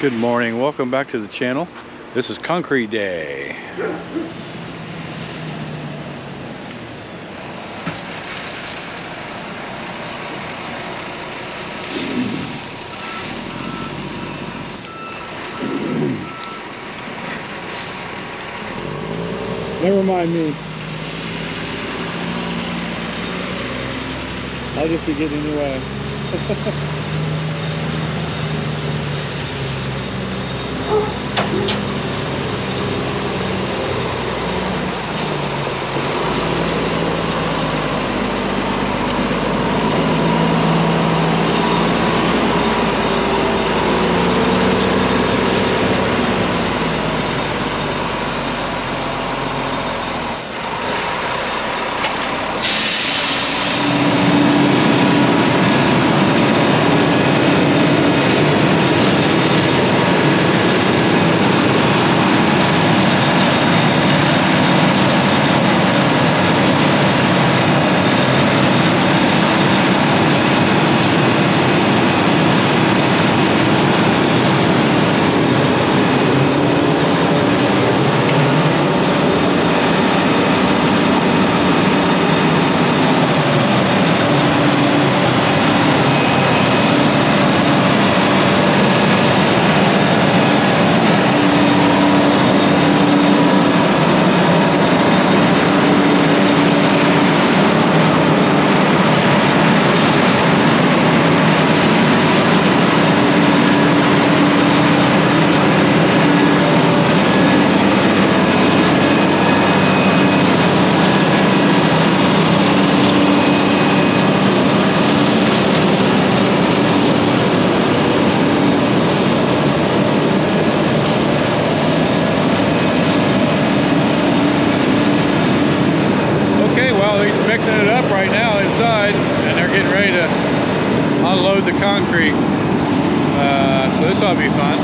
Good morning, welcome back to the channel. This is Concrete Day. Never mind me. I'll just be getting in your way. Mixing it up right now inside, and they're getting ready to unload the concrete. So this ought to be fun.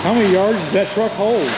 How many yards does that truck hold?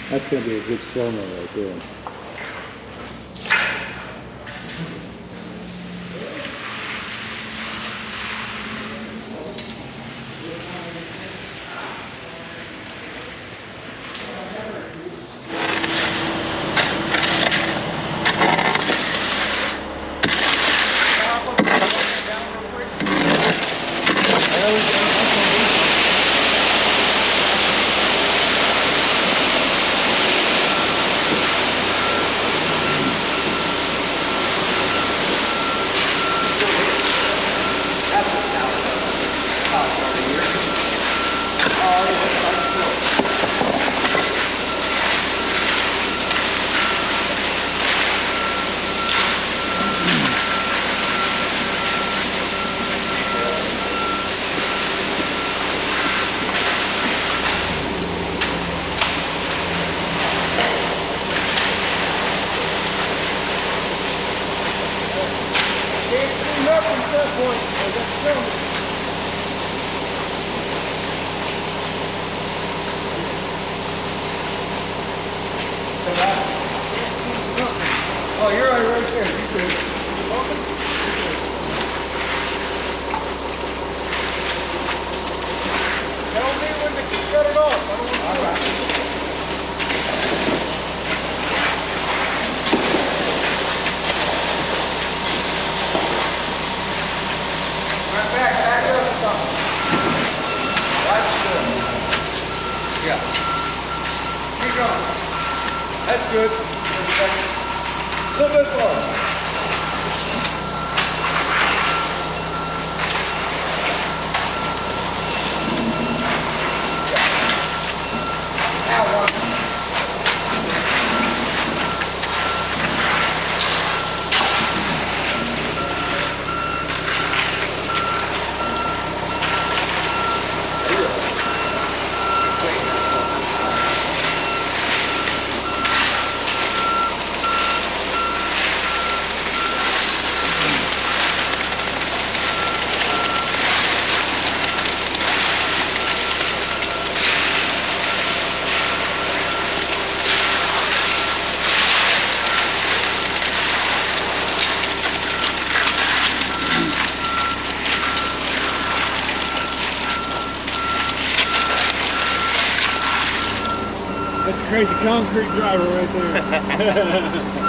That's going to be a good slow-mo right there. Keep going. That's good. A little bit more. That's a crazy concrete driver right there.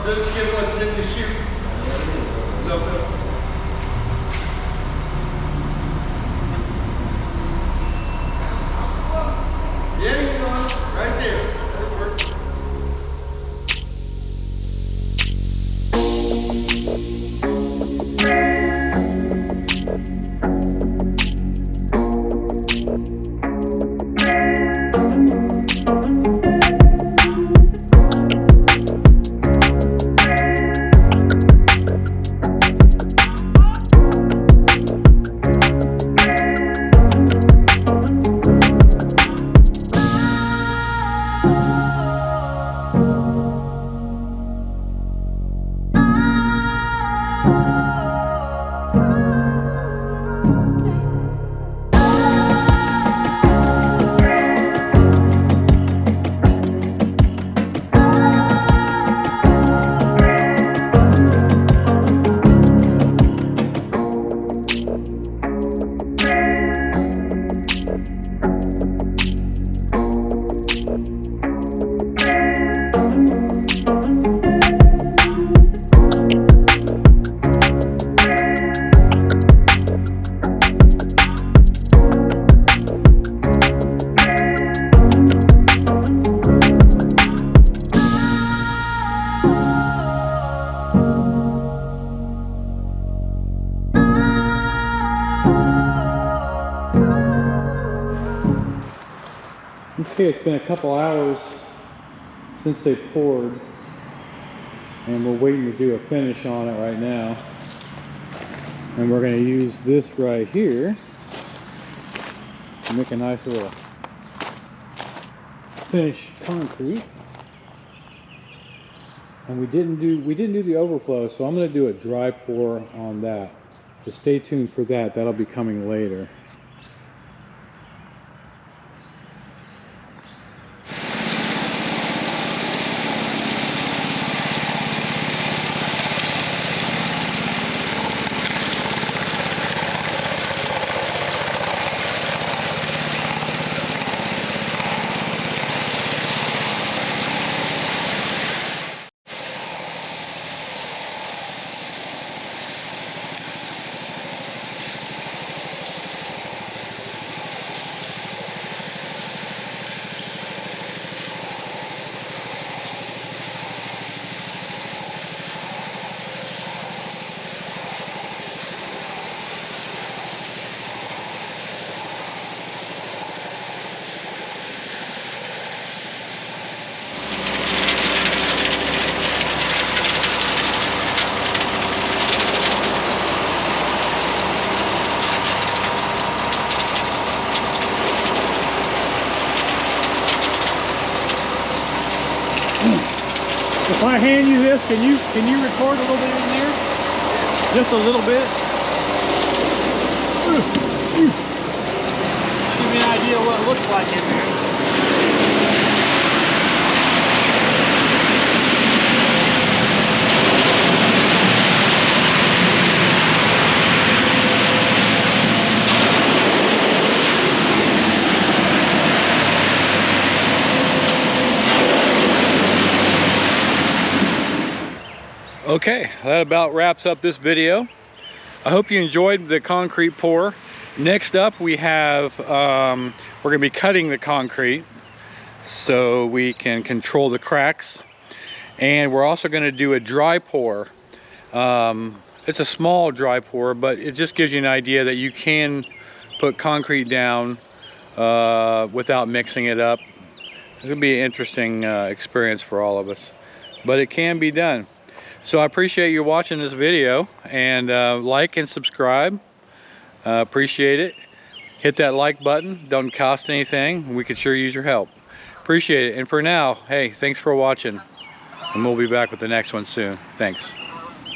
Let's get what's in the chute. Yeah, you know, right there. Okay, it's been a couple hours since they poured, and we're waiting to do a finish on it right now. And we're going to use this right here to make a nice little finished concrete. And we didn't do the overflow, so I'm going to do a dry pour on that. So stay tuned for that. That'll be coming later. If I hand you this, can you record a little bit in there? Just a little bit? Give me an idea what it looks like in there. Okay, that about wraps up this video. I hope you enjoyed the concrete pour. Next up we have, we're gonna be cutting the concrete so we can control the cracks. And we're also gonna do a dry pour. It's a small dry pour, but it just gives you an idea that you can put concrete down without mixing it up. It's gonna be an interesting experience for all of us, but it can be done. So I appreciate you watching this video, and like and subscribe. Appreciate it. hit that like button. Don't cost anything. We could sure use your help. Appreciate it. And for now, hey, thanks for watching. And we'll be back with the next one soon. Thanks.